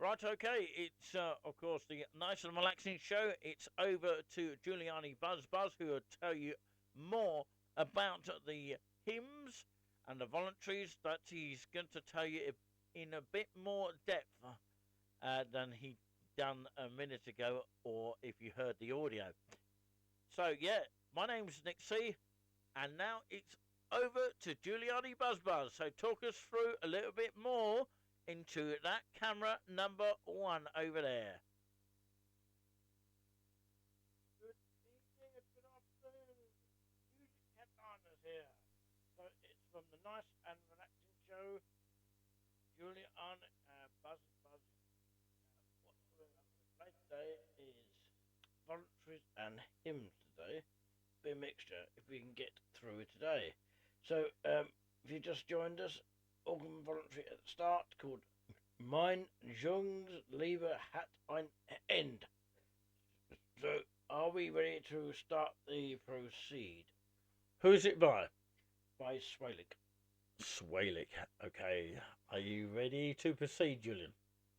Right, okay. It's, of course, the nice and relaxing show. It's over to Giuliani Buzz Buzz, who will tell you more about the hymns and the voluntaries that he's going to tell you in a bit more depth than he done a minute ago, or if you heard the audio. So, yeah, my name's Nick C, and now it's over to Giuliani Buzz Buzz. So talk us through a little bit more into that camera number one over there. Good evening and good afternoon. Music headliners here. So it's from the nice and relaxing show, Giuliani Buzz Buzz. What we're going to play today is voluntaries and hymns today. Be a mixture if we can get through it today. So, if you just joined us, organ voluntary at the start called Mein Jungs hat ein End. So, are we ready to start the proceed? Who's it by? By Swalik. Swalik, okay. Are you ready to proceed, Julian?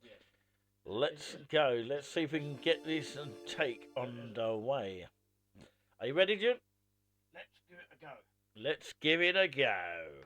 Yes. Let's go. Let's see if we can get this take on the way. Are you ready, Julian? Let's give it a go. Let's give it a go.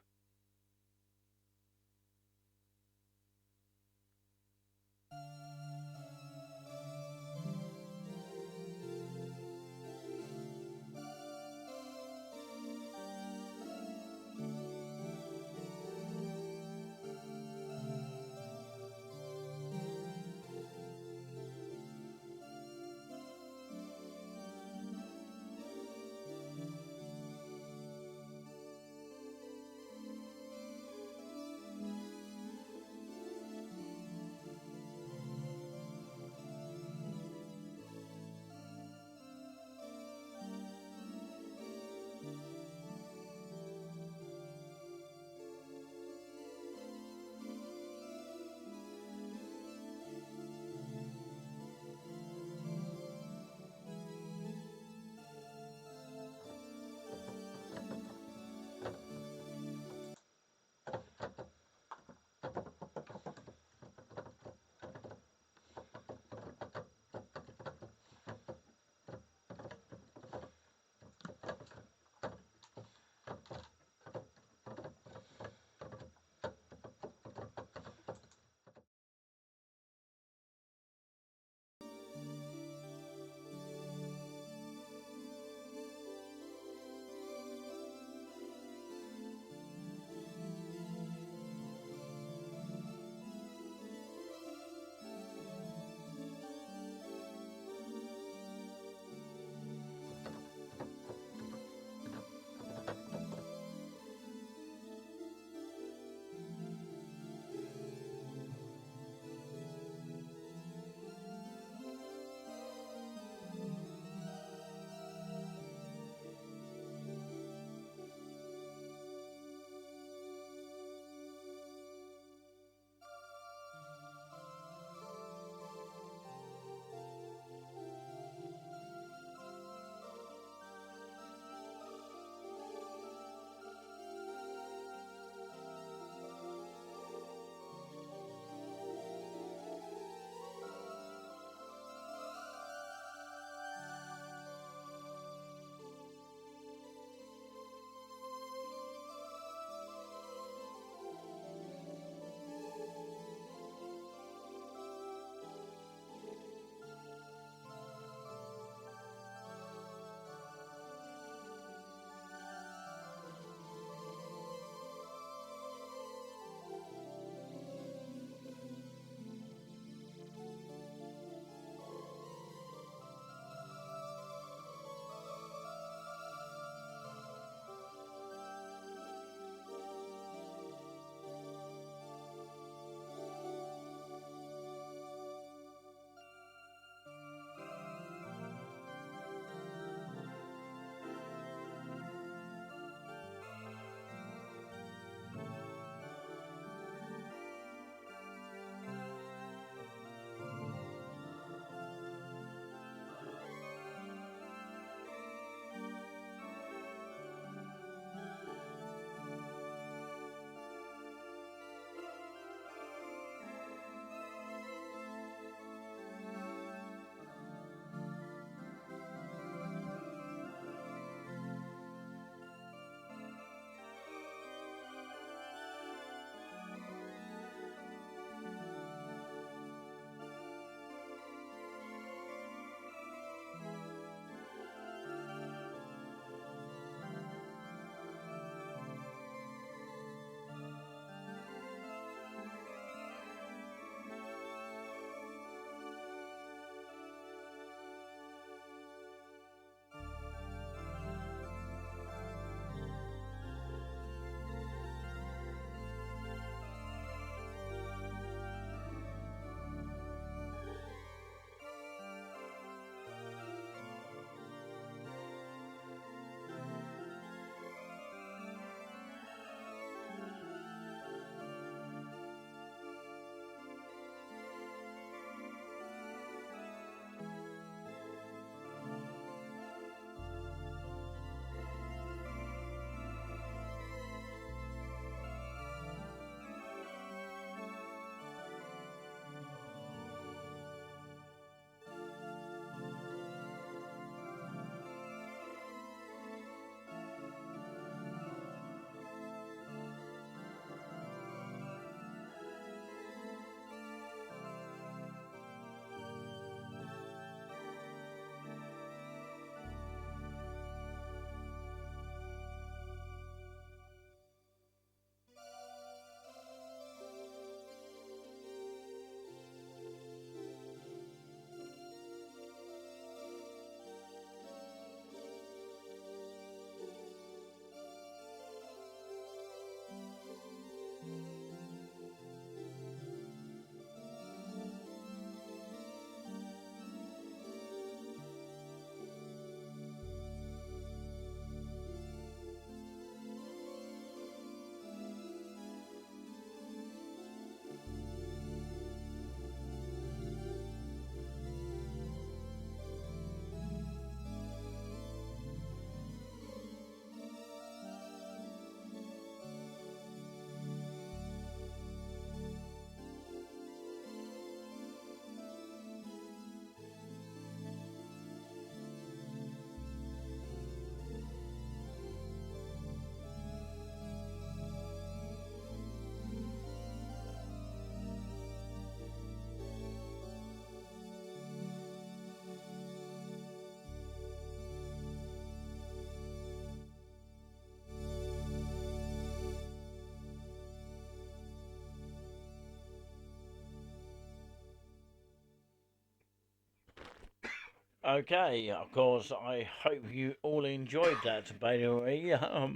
Okay, of course, I hope you all enjoyed that, by the way,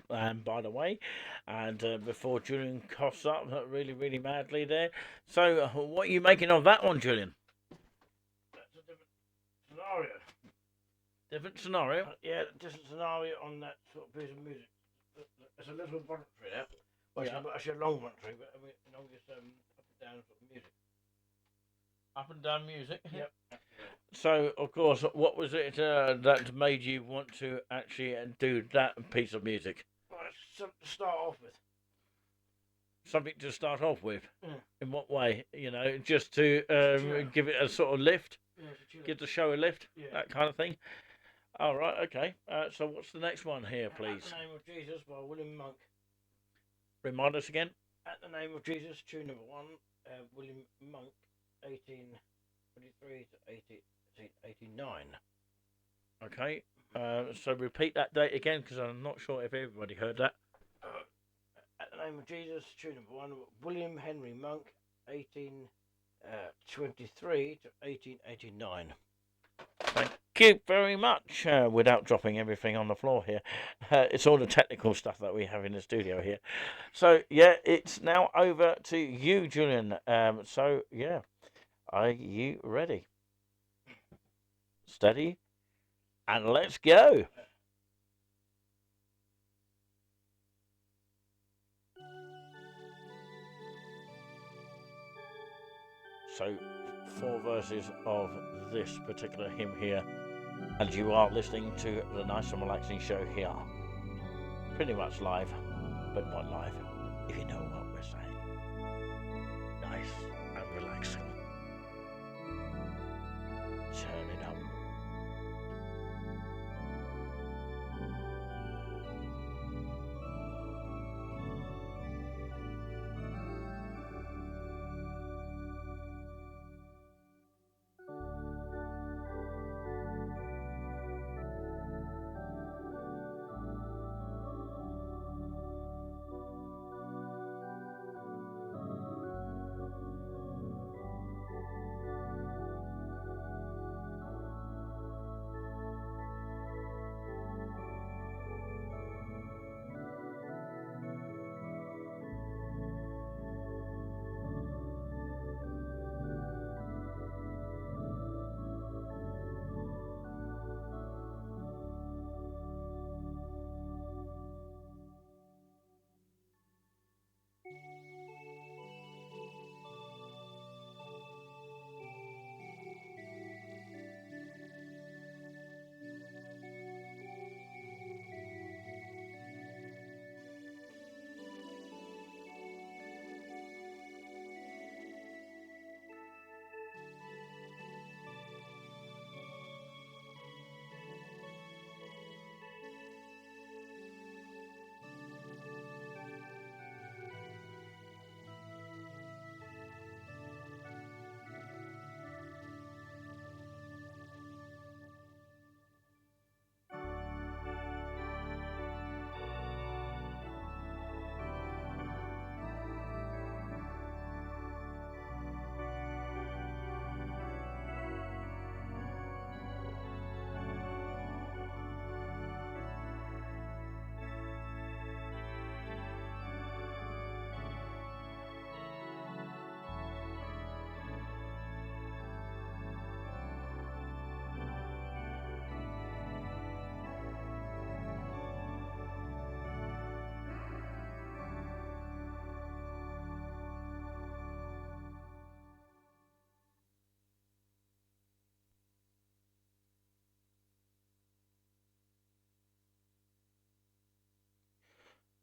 and by the way, and before Julian coughs up really, really madly there. So, what are you making of that one, Julian? That's a different scenario. Different scenario? Yeah, different scenario on that sort of piece of music. It's a little voluntary there. Well, Yeah. actually a long voluntary, but I mean, it's up and down sort of music. Up and down music. Yep. So, of course, what was it that made you want to actually do that piece of music? Well, it's something to start off with. Something to start off with. Yeah. In what way? You know, just to Yeah. give it a sort of lift, Yeah, it's a chill. give the show a lift, Yeah. that kind of thing. All right, okay. So, what's the next one here, please? At the Name of Jesus by William Monk. Remind us again. At the Name of Jesus, tune number 1, William Monk, 1823 to 1889. Okay. So repeat that date again because I'm not sure if everybody heard that. At the Name of Jesus, tune number 1, William Henry Monk, 1823 to 1889. Thank you very much. Without dropping everything on the floor here, it's all the technical stuff that we have in the studio here. So yeah, it's now over to you, Julian. So yeah, are you ready? Steady, and let's go. So 4 verses of this particular hymn here, and you are listening to the Nice and Relaxing Show here. Pretty much live, but not live, if you know what we're saying. Nice and relaxing. Turn it up.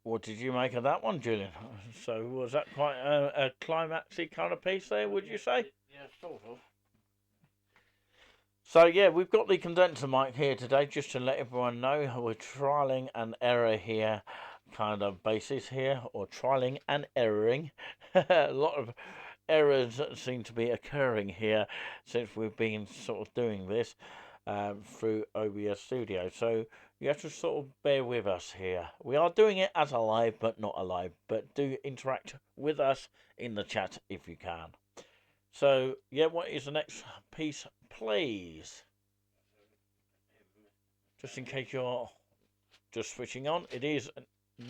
What did you make of that one, Julian? So was that quite a climaxy kind of piece there, would you say? Yeah, sort of. So yeah, we've got the condenser mic here today, just to let everyone know we're trialing an error here, kind of basis here, or trialing and erroring. A lot of errors seem to be occurring here since we've been sort of doing this through OBS Studio. So you have to sort of bear with us here. We are doing it as a live, but not a live. But do interact with us in the chat if you can. So yeah, what is the next piece, please? Just in case you're just switching on, it is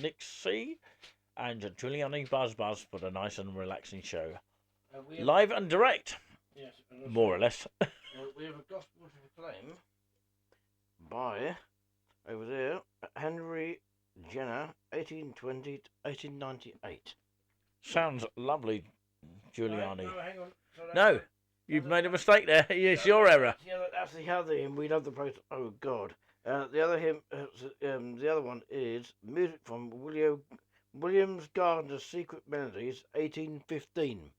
Nick C and Giuliani Buzz Buzz for the nice and relaxing show. Live and direct. Yes, more or less. We have a gospel to proclaim By, over there, Henry Jenner, 1820 to 1898. Sounds lovely, Giuliani. No, hang on. So No, you've made a mistake there. It's your error. Yeah, that's the other hymn. We love the place. Oh God. The other hymn, the other one is music from Williams Gardner's Secret Melodies, 1815.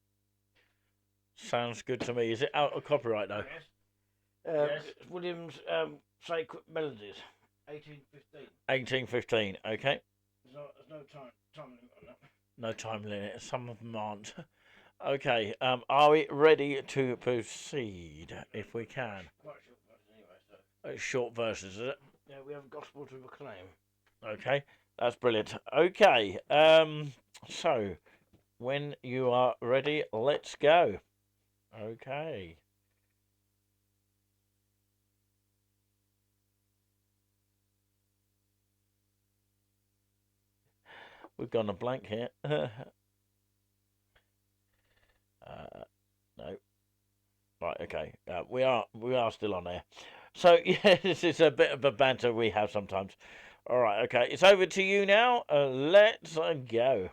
Sounds good to me. Is it out of copyright though? Yes. Williams Secret Melodies, 1815. 1815. Okay. There's no time limit on that. No time limit. Some of them aren't. Okay. Are we ready to proceed? If we can. Quite short version anyway. So. Short verses, is it? Yeah, we have a gospel to proclaim. Okay, that's brilliant. Okay. So when you are ready, let's go. Okay. We've gone a blank here. No. Right, okay. We are still on there. So yeah, this is a bit of a banter we have sometimes. All right, okay. It's over to you now. Let's go.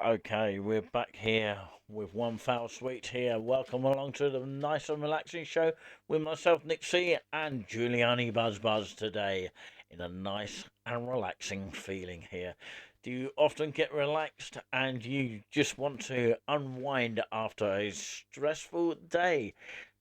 Okay, we're back here with One Foul Sweet here. Welcome along to the nice and relaxing show with myself, Nick C, and Giuliani Buzz Buzz today in a nice and relaxing feeling here. Do you often get relaxed and you just want to unwind after a stressful day?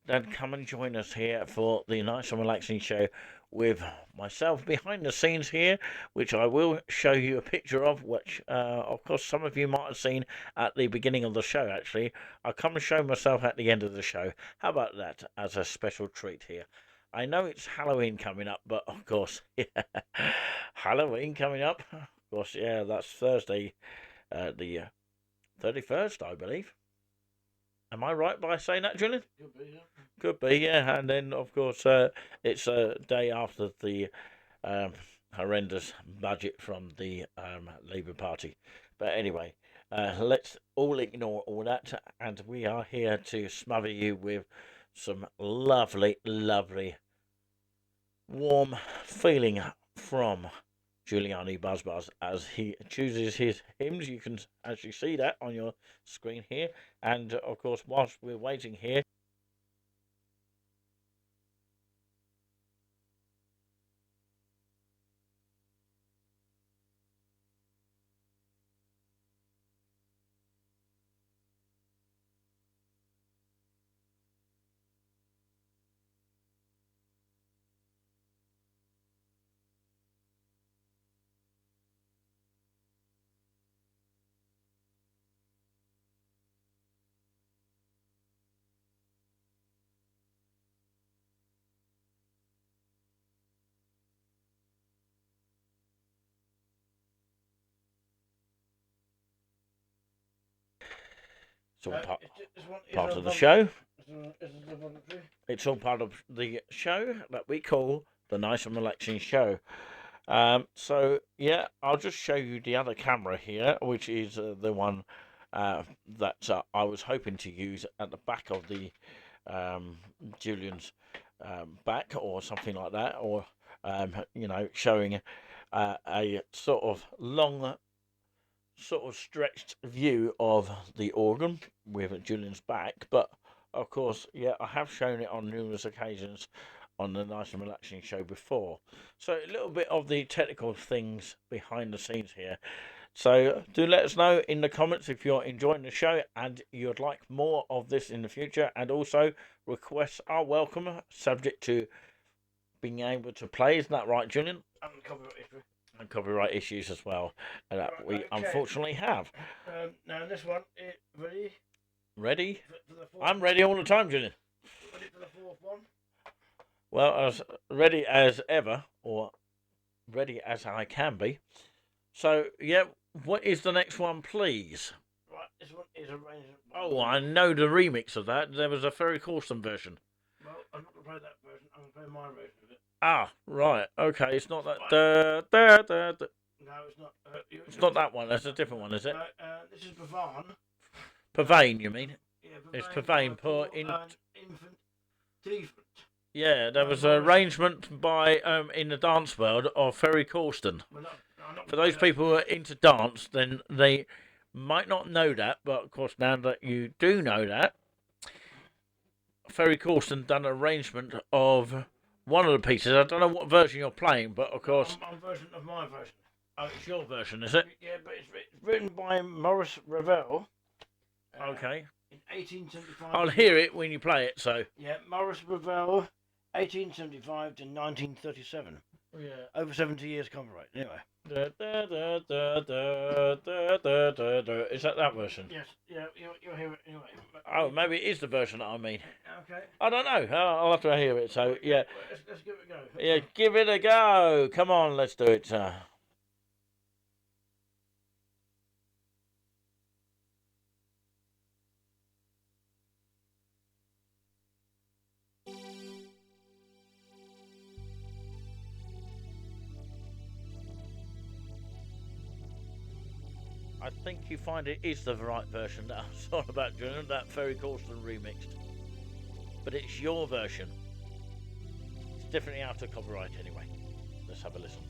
Then come and join us here for the Nice and Relaxing Show with myself behind the scenes here, which I will show you a picture of, which, of course, some of you might have seen at the beginning of the show, actually. I'll come and show myself at the end of the show. How about that as a special treat here? I know it's Halloween coming up, but of course, yeah, Halloween coming up. Of course, yeah, that's Thursday, the 31st, I believe. Am I right by saying that, Julian? Could be, yeah. Could be, yeah. And then, of course, it's a day after the horrendous budget from the Labour Party. But anyway, let's all ignore all that, and we are here to smother you with some lovely, lovely, warm feeling from Giuliani Buzzbuzz as he chooses his hymns. You can actually see that on your screen here. And of course, whilst we're waiting here, it's all part of the show. It's all part of the show that we call the Nice and Relaxing Show. So yeah, I'll just show you the other camera here, which is the one that I was hoping to use at the back of the Julian's back or something like that, or showing a sort of long, sort of stretched view of the organ with Julian's back. But of course, yeah, I have shown it on numerous occasions on the Nice and Relaxing Show before. So a little bit of the technical things behind the scenes here. So do let us know in the comments if you're enjoying the show and you'd like more of this in the future. And also, requests are welcome, subject to being able to play. Isn't that right, Julian? And copyright issues as well, that right, we unfortunately have. Now this one, ready? Ready? For I'm ready all the time, Julian. Ready for the fourth one? Well, as ready as ever, or ready as I can be. So, yeah, what is the next one, please? Right, this one is arrangement. Oh, I know the remix of that. There was a Ferry Corsten version. Well, I'm not going to play that version. I'm going to play my version of it. Ah, right. Okay, it's not that. No, it's not. It's not that one. That's a different one, is it? This is Pavane. Pavane, you mean? Yeah, Pavane. It's Pavane. Infant. Yeah, there was an arrangement by in the dance world of Ferry Corsten. Well, for those people who are into dance, then they might not know that, but of course now that you do know that, Ferry Corsten done an arrangement of one of the pieces. I don't know what version you're playing, but of course... I'm version of my version. Oh, it's your version, is it? Yeah, but it's written by Maurice Ravel. Okay. In 1875. I'll hear it when you play it, so... Yeah, Maurice Ravel, 1875 to 1937. Yeah. Over 70 years copyright, anyway. Is that version? Yes, yeah, you'll hear it anyway. Oh, maybe it is the version that I mean. Okay. I don't know. I'll have to hear it, so, yeah. Let's give it a go. Yeah, give it a go. Come on, let's do it. I think you find it is the right version that I was on about, Julian, that Ferry Corsten remixed. But it's your version. It's definitely out of copyright anyway. Let's have a listen.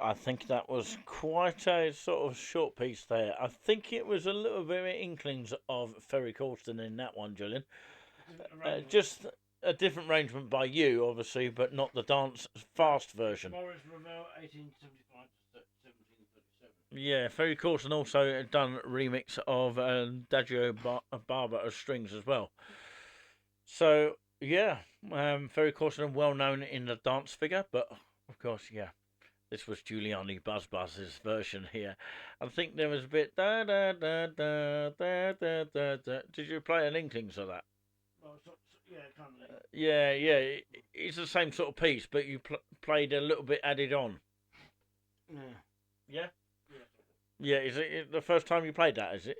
I think that was quite a sort of short piece there. I think it was a little bit of inklings of Ferry Corsten in that one, Julian. Just a different arrangement by you, obviously, but not the dance fast version. Maurice Ravel, 1875 to 1737. Yeah, Ferry Corsten also done a remix of Adagio Barber strings as well. So, yeah, Ferry Corsten well known in the dance figure, but of course, yeah. This was Giuliani Buzz's version here. I think there was a bit da da da da da da da da. Did you play an inklings of that? Well, yeah, kind of. Yeah. It's the same sort of piece, but you played a little bit added on. Yeah. Yeah. Yeah. Is it the first time you played that? Is it?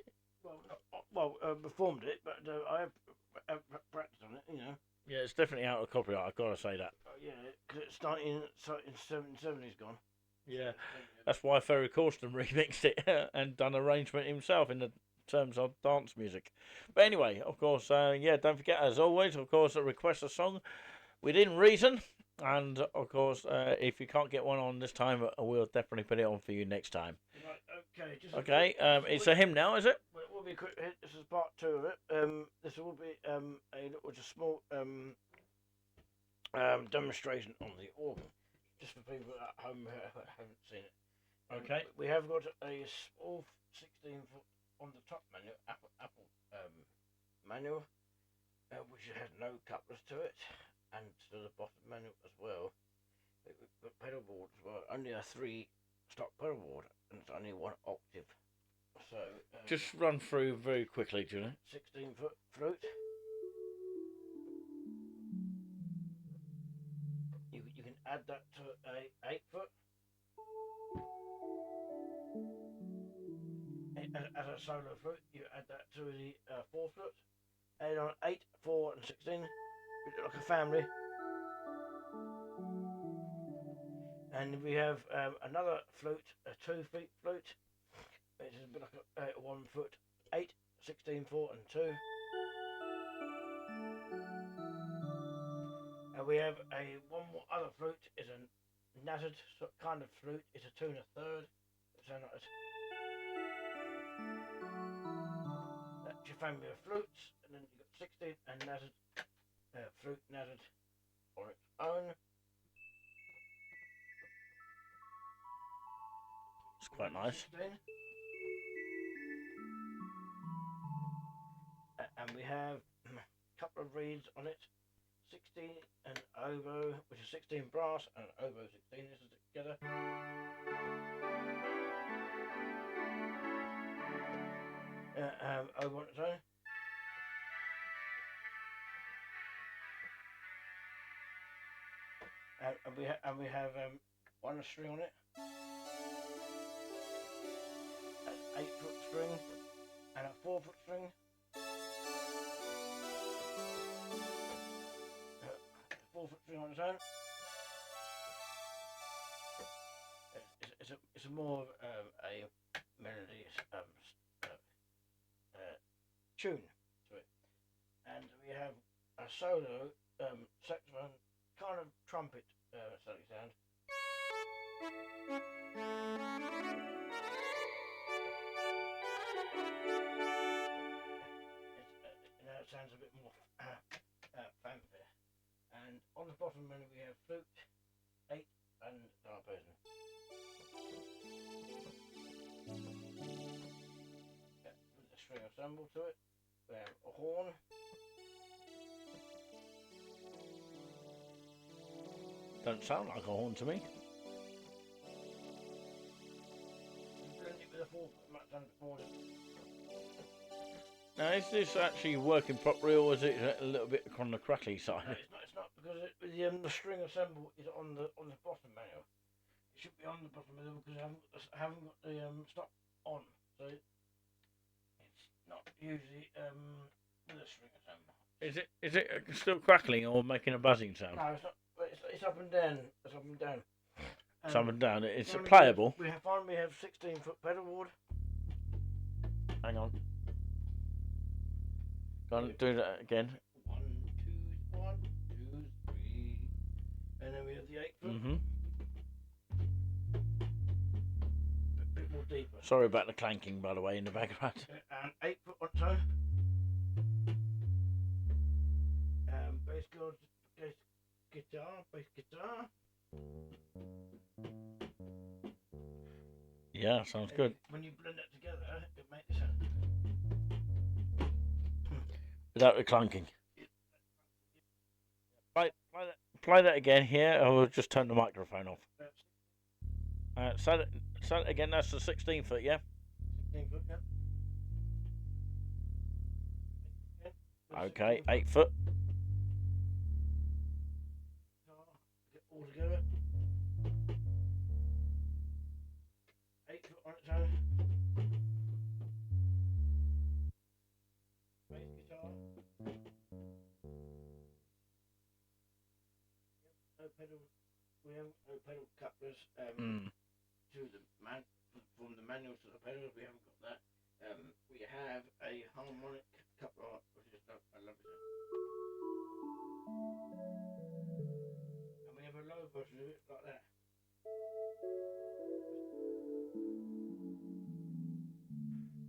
Well, performed it, but I have practiced on it. You know. Yeah, it's definitely out of copyright. I've got to say that. Yeah, because it's 1970's gone. Yeah, that's why Ferry Corsten remixed it and done arrangement himself in the terms of dance music. But anyway, of course, yeah, don't forget, as always, of course, request a song within reason. And, of course, if you can't get one on this time, we'll definitely put it on for you next time. Right, okay. It's a hymn now, is it? Well, it will be a quick hit. This is part 2 of it. This will be a small demonstration on the organ, just for people at home who haven't seen it. Okay. We have got a small 16-foot on the top manual, Apple manual, which has no couplers to it, and to the bottom manual as well. The pedal board as well, only a 3-stop pedal board, and it's only 1 octave. So just run through very quickly, Julian. 16-foot flute. You can add that to a 8-foot. As a solo flute, you add that to the 4-foot. Add on 8, 4, and 16, like a family. And we have another flute, a 2-foot flute, which is a bit like a 1-foot, 8, 16, 4, and 2. And we have one more other flute, is a nattered kind of flute. It's a 2 1/3. Sound like this. That's your family of flutes, and then you've got 16 and nattered flute nattered on its own. It's quite nice. 16. And we have a couple of reeds on it. 16 and oboe, which is 16 brass and oboe 16. This is together. Oboe on its own. And we have 1 string on it. An 8-foot string and a 4-foot string. 4-foot string on its own. It's a more of a melody tune to it, and we have a solo saxophone, kind of trumpet solo sound. Now it sounds a bit more fanfare. And on the bottom menu we have flute, 8, and diapason. With a string ensemble to it. We have a horn. Don't sound like a horn to me. Blend it with a 4-foot much more. Now, is this actually working properly, or is it a little bit on the crackly side? No, it's not because the string ensemble is on the bottom manual. It should be on the bottom manual because I haven't got the stop on, so it's not usually with a string ensemble. Is it still crackling or making a buzzing sound? No, it's not. It's up and down. It's up and down. It's up and down. It's playable. We have 16-foot pedal board. Hang on. Go on, do that again. 1, 2, 1, 2, 3, and then we have the 8-foot. deeper. Sorry about the clanking, by the way, in the background. And 8 foot on tone. Bass guitar. Yeah, sounds good. When you blend that together, it makes a sound. Without the clanking. Play that again here, or we'll just turn the microphone off. Say that again, that's the 16 foot, yeah? 16 foot, yeah. Okay, 8 foot. Get all together. 8 foot on its own. Bass guitar. No pedal. We haven't no pedal couplers. To the from the manual to the pedals, we haven't got that. We have a harmonic coupler, which is I love it. And we have a low version of it like that.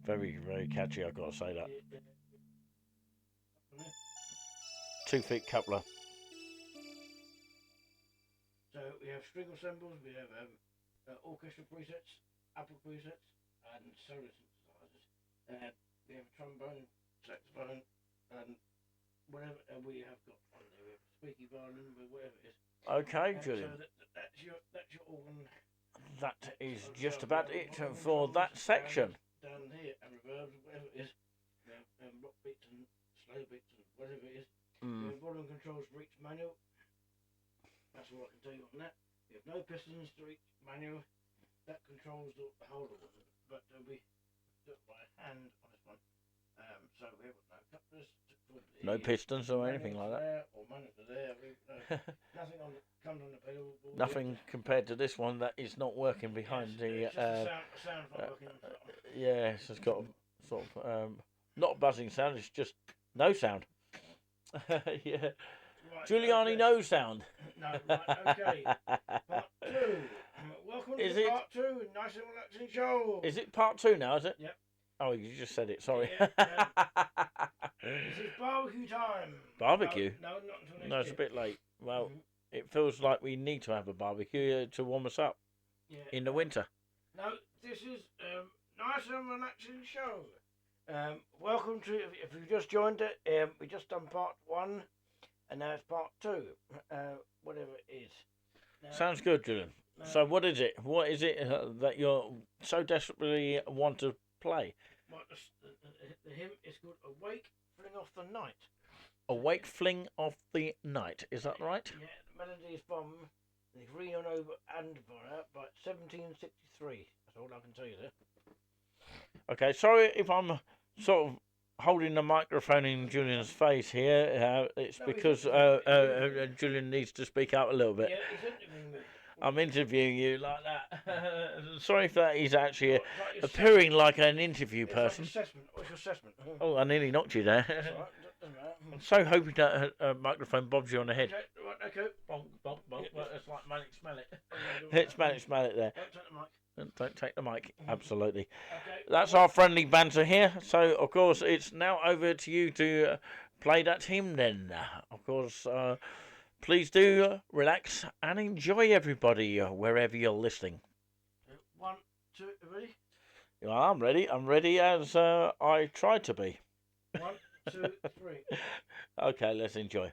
Very, very catchy, I've got to say that. Yeah. 2 feet coupler. So we have string ensembles, we have orchestra presets, Apple presets, and solo synthesizers. We have a trombone, saxophone, and whatever we have got on there. We have a squeaky violin, whatever it is. Okay, Julian. So that's your organ. That is just about it for that section. Down here, and reverbs, whatever it is. We have rock beats and slow beats and whatever it is. We have volume controls for each manual. That's all I can tell you on that. We have no pistons to each manual. That controls the whole of it. But we do it by hand on this one. So we have no couplers. No pistons or anything like that. Or manuals are there. Nothing comes on the pedal. Nothing compared to this one that is not working behind the. Sound's not working. Yes, it's got a sort of not a buzzing sound. It's just no sound. Yeah. Right, Giuliani okay. no sound. No, right, okay. Part 2. Welcome to part 2. Nice and relaxing show. Is it part 2 now, is it? Yep. Oh, you just said it, sorry. Yeah, this is barbecue time. Barbecue? No, not until next year. No, it's a bit late. Well, it feels like we need to have a barbecue to warm us up in the winter. No, this is nice and relaxing show. Welcome to, if you've just joined it, we just done part 1. And now it's part 2, whatever it is. Now, sounds good, Julian. So what is it? What is it that you're so desperately want to play? Well, the hymn is called Awake, Fling Off the Night. Awake, Fling Off the Night. Is that right? Yeah, the melody is from the Rio Nova Andvara by 1763. That's all I can tell you there. Okay, sorry if I'm sort of holding the microphone in Julian's face here. It's because Julian needs to speak out a little bit. Yeah, he's interviewing me. I'm interviewing you like that. Sorry if that is actually appearing like an interview person. Like assessment. What's your assessment? Oh, I nearly knocked you there. That's all right. Doesn't matter. I'm so hoping that microphone bobs you on the head. Okay, right, okay. Bonk, bonk, bonk. Well, it's like Manic Smell It. It's Manic Smell It there. Don't take the mic. Don't take the mic. Absolutely. Okay. That's our friendly banter here. So, of course, it's now over to you to play that hymn then. Of course, please do relax and enjoy, everybody, wherever you're listening. 1, 2, ready? Well, I'm ready. I'm ready as I tried to be. 1, 2, 3. Okay, let's enjoy.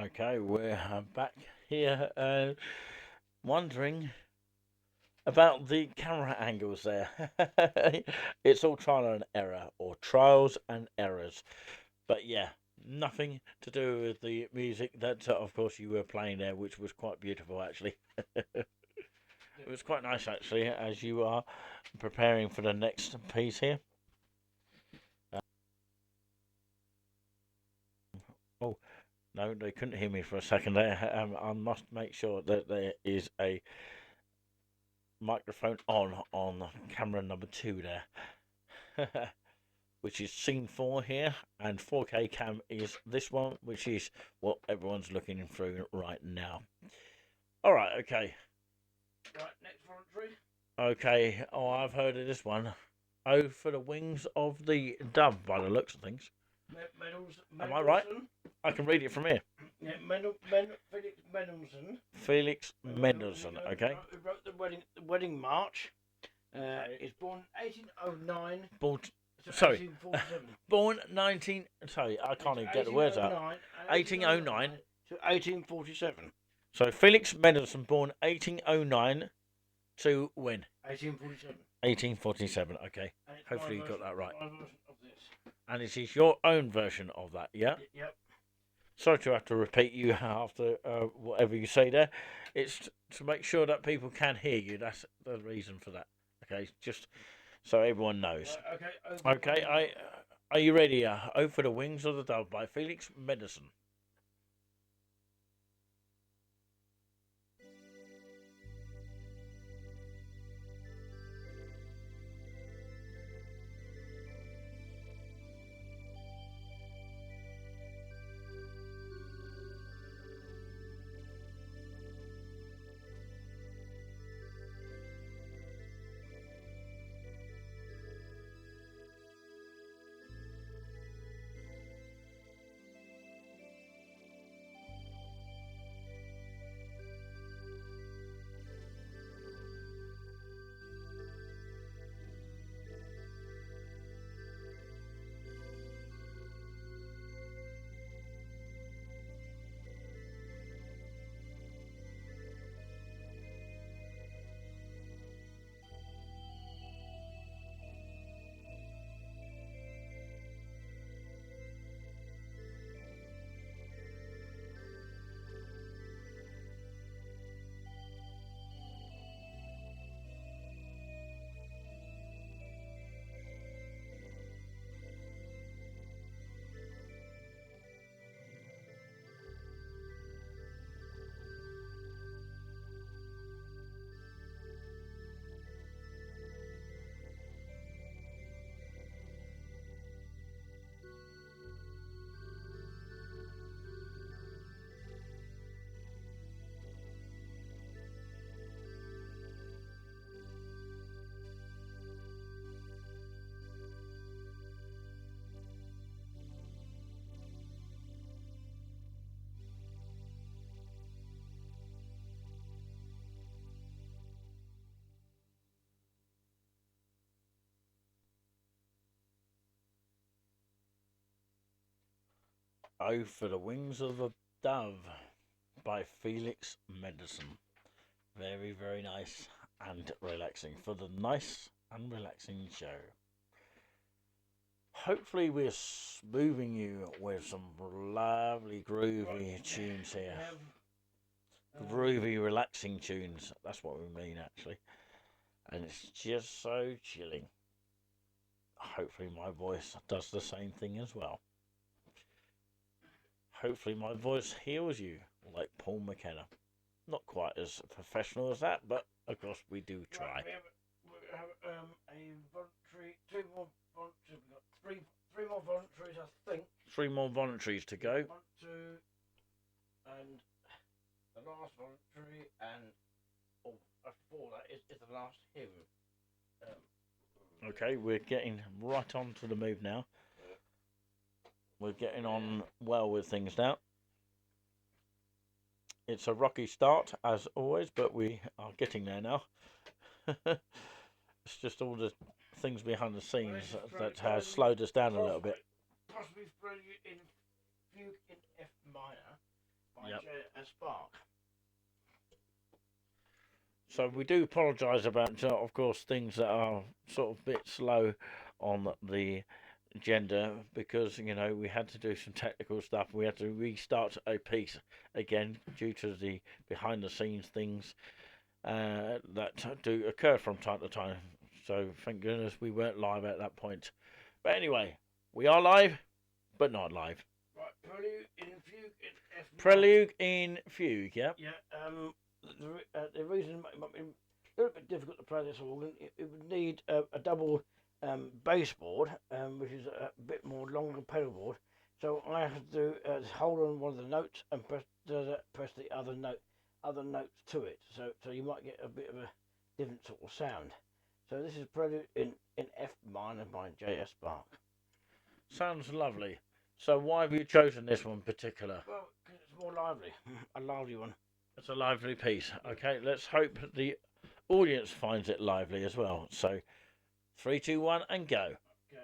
Okay, we're back here wondering about the camera angles there. It's all trial and error, or trials and errors. But yeah, nothing to do with the music that, of course, you were playing there, which was quite beautiful actually. It was quite nice actually, as you are preparing for the next piece here. Oh, no, they couldn't hear me for a second there. I must make sure that there is a microphone on camera number 2 there. Which is scene 4 here, and 4K cam is this one, which is what everyone's looking through right now. Alright, okay. Right, next voluntary. Okay, oh, I've heard of this one. Oh, for the Wings of the Dove, by the looks of things. Am I right? I can read it from here. Yeah, Felix Mendelssohn. Felix Mendelssohn, okay. Who wrote the wedding march. He's born 1809. Sorry, born 19. Sorry, I can't even get the words out. 1809 to 1847. So Felix Mendelssohn, born 1809 to when? 1847. 1847. Okay. Hopefully you got that right. And this is your own version of that, yeah? Yep. Sorry to have to repeat you after whatever you say there. It's to make sure that people can hear you. That's the reason for that. Okay, just so everyone knows. Okay. Are you ready? Oh for the Wings of the Dove by Felix Mendelssohn. Oh for the Wings of the Dove by Felix Mendelssohn. Very, very nice and relaxing for the nice and relaxing show. Hopefully we're moving you with some lovely groovy tunes here. Groovy, relaxing tunes. That's what we mean actually. And it's just so chilling. Hopefully my voice does the same thing as well. Hopefully my voice heals you like Paul McKenna. Not quite as professional as that, but of course we do try. Right, we have a voluntary, two more voluntaries. We've got three more voluntaries, I think. 3 more voluntaries to go. 1, 2, and the last voluntary, and before that is the last hymn. Okay, we're getting right on to the move now. We're getting on well with things now. It's a rocky start, as always, but we are getting there now. It's just all the things behind the scenes that has slowed us down a little bit. Possibly in fugue in F minor, by Yep. J.S. Bach. So we do apologise about, of course, things that are sort of a bit slow on the agenda because, you know, we had to do some technical stuff. We had to restart a piece again due to the behind-the-scenes things that do occur from time to time. So thank goodness we weren't live at that point. But anyway, we are live, but not live. Right, Prelude in Fugue in F minor. Prelude in Fugue, yeah. Yeah, the reason it might be a little bit difficult to play this organ, it would need a double baseboard, which is a bit more longer pedal board. So I have to do hold on one of the notes and press the other notes to it. So you might get a bit of a different sort of sound. So this is Prelude in F minor by J.S. Bach. Sounds lovely. So why have you chosen this one in particular? Well, because it's more lively, a lively one. It's a lively piece. Okay, let's hope the audience finds it lively as well. So 3, 2, 1 and go. Okay.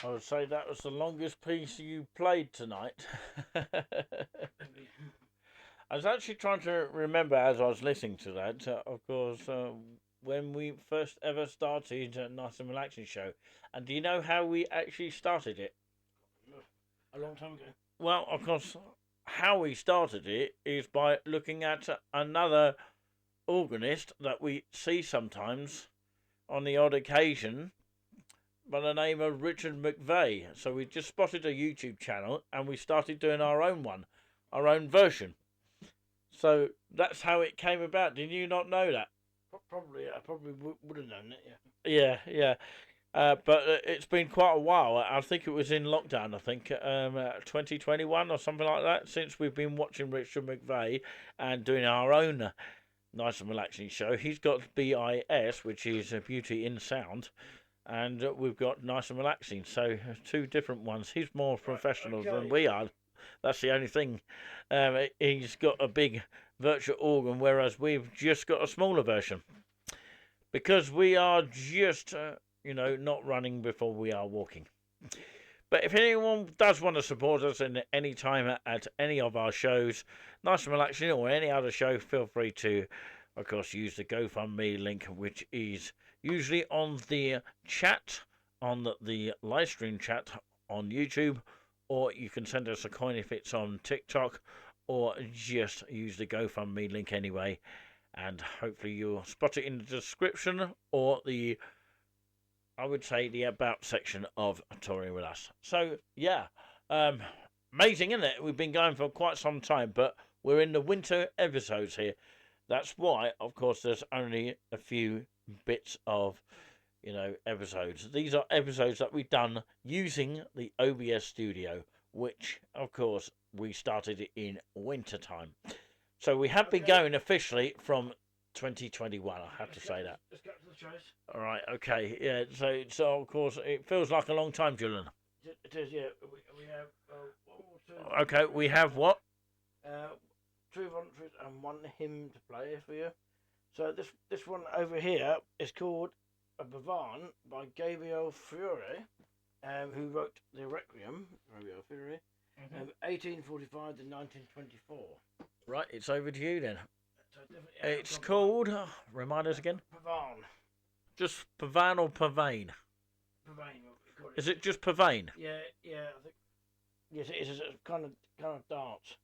I would say that was the longest piece you played tonight. I was actually trying to remember as I was listening to that, of course, when we first ever started Nice and Relaxing Show. And do you know how we actually started it? A long time ago. Well, of course, how we started it is by looking at another organist that we see sometimes on the odd occasion by the name of Richard McVeigh. So we just spotted a YouTube channel and we started doing our own one, our own version. So that's how it came about. Did you not know that? Probably, I probably would have known it, yeah. Yeah. But it's been quite a while. I think it was in lockdown, 2021 or something like that, since we've been watching Richard McVeigh and doing our own Nice and Relaxing Show. He's got BIS, which is Beauty in Sound, and we've got Nice and Relaxing. So two different ones. He's more professional than we are. That's the only thing. He's got a big virtual organ, whereas we've just got a smaller version. Because we are just... not running before we are walking. But if anyone does want to support us in any time at any of our shows, Nice and Relaxing or any other show, feel free to, of course, use the GoFundMe link, which is usually on the chat, on the live stream chat on YouTube, or you can send us a coin if it's on TikTok, or just use the GoFundMe link anyway, and hopefully you'll spot it in the description or I would say the about section of Touring With Us. So, yeah, amazing, isn't it? We've been going for quite some time, but we're in the winter episodes here. That's why, of course, there's only a few bits of, episodes. These are episodes that we've done using the OBS studio, which, of course, we started it in winter time. So we have been going officially from 2021, I have to say that. Let's get to the choice. All right, okay, yeah. So of course, it feels like a long time, Julian. It is, yeah. We have okay, we have what? 2 voluntaries and 1 hymn to play for you. So this one over here is called a Bavane by Gabriel Fiore, who wrote the Requiem, Gabriel Fiore, 1845 to 1924. Right, it's over to you then. It's called, remind us again? Pavane. Just Pavane or Pavane? Pavane. Is it just Pavane? Yeah, I think. Yes, it is a kind of dance.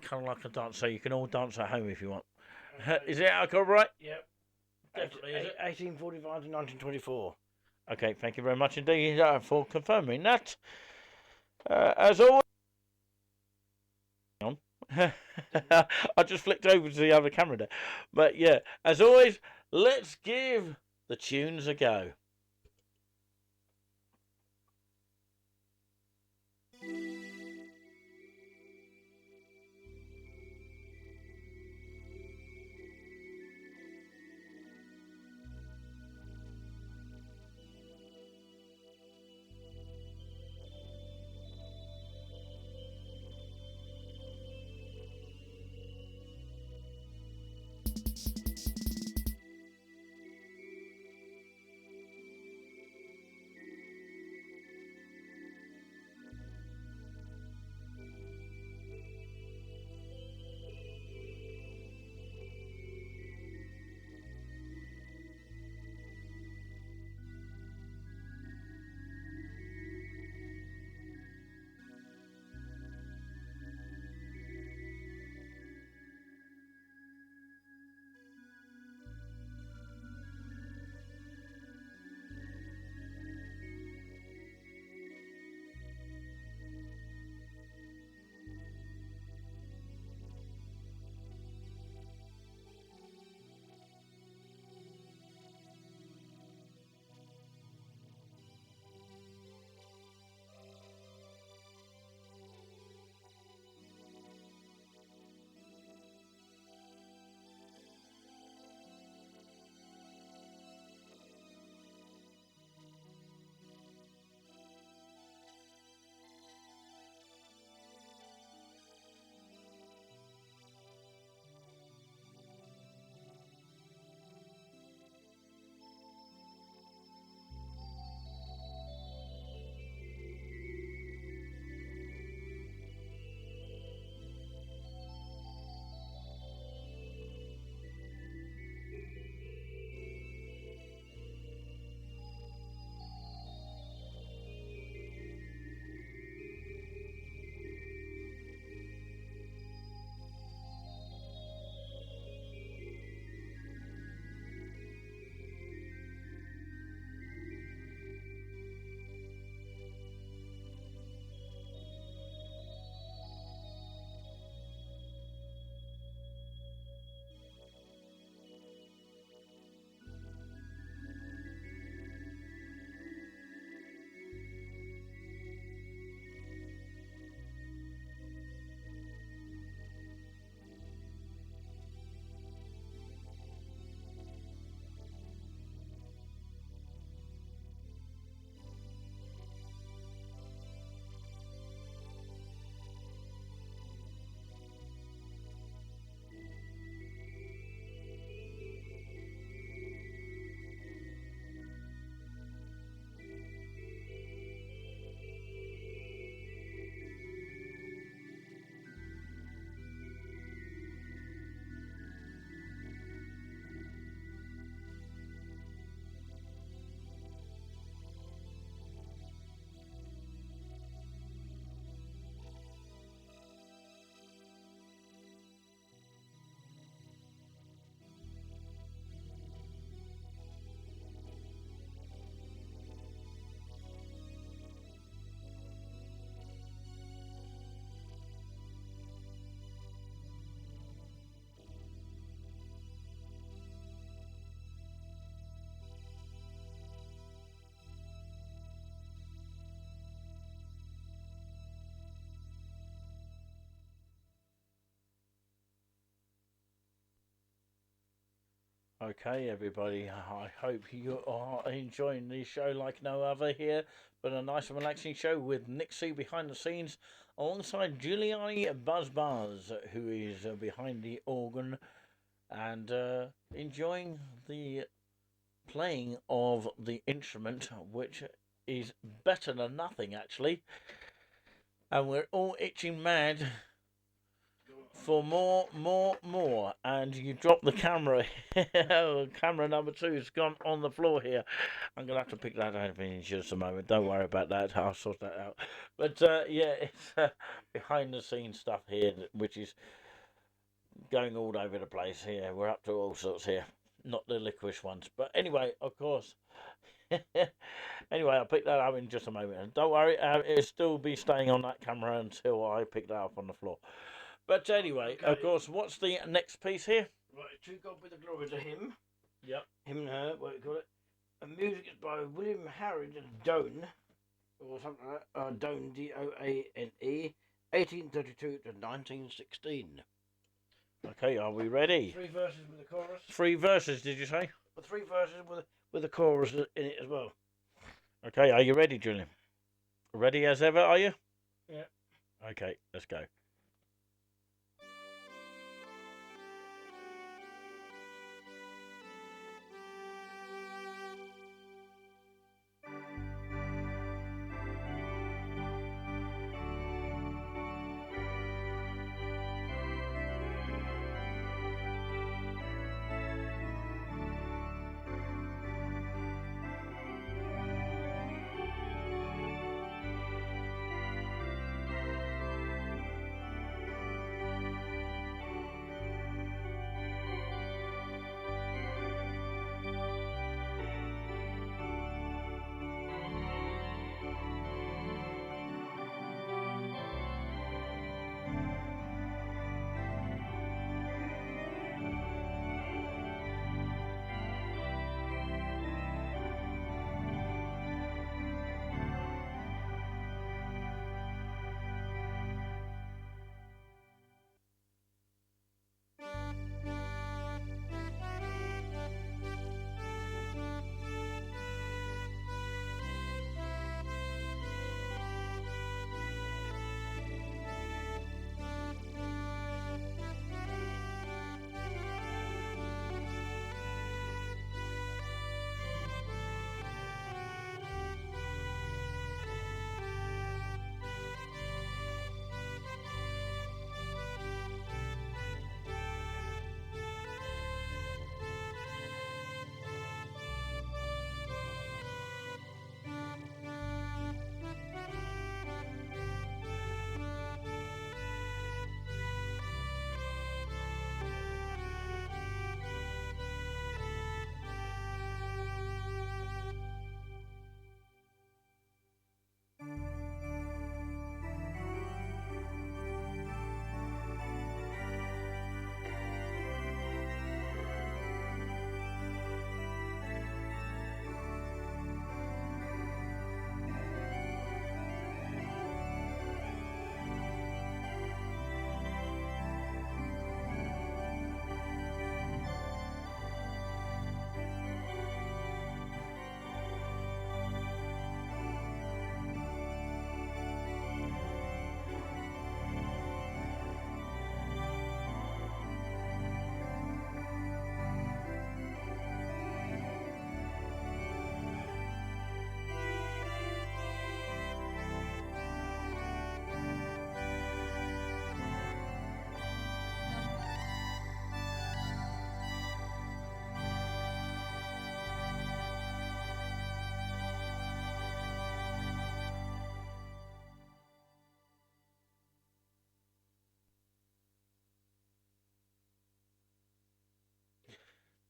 Kind of like a dance, so you can all dance at home if you want. Is it right? Yep. Definitely, is it? 1845 to 1924. Okay, thank you very much indeed for confirming that. As always... I just flicked over to the other camera there. But yeah, as always, let's give the tunes a go. Okay, everybody, I hope you are enjoying the show like no other here, but a nice and relaxing show with Nick C behind the scenes, alongside Giuliani Buzz, who is behind the organ and enjoying the playing of the instrument, which is better than nothing, actually. And we're all itching mad for more. And you dropped the camera. Camera number 2's gone on the floor here. I'm going to have to pick that up in just a moment. Don't worry about that. I'll sort that out. But yeah, it's behind the scenes stuff here, which is going all over the place here. We're up to all sorts here. Not the licorice ones. But anyway, of course. Anyway, I'll pick that up in just a moment. And don't worry, it'll still be staying on that camera until I pick that up on the floor. But anyway, okay. Of course, what's the next piece here? Right, To God Be the Glory to Him. Yep. Him and Her, what do you call it? And music is by William Harrod Doane, or something like that. Doane, D-O-A-N-E, 1832 to 1916. Okay, are we ready? 3 verses with a chorus. 3 verses, did you say? 3 verses with a chorus in it as well. Okay, are you ready, Julian? Ready as ever, are you? Yeah. Okay, let's go.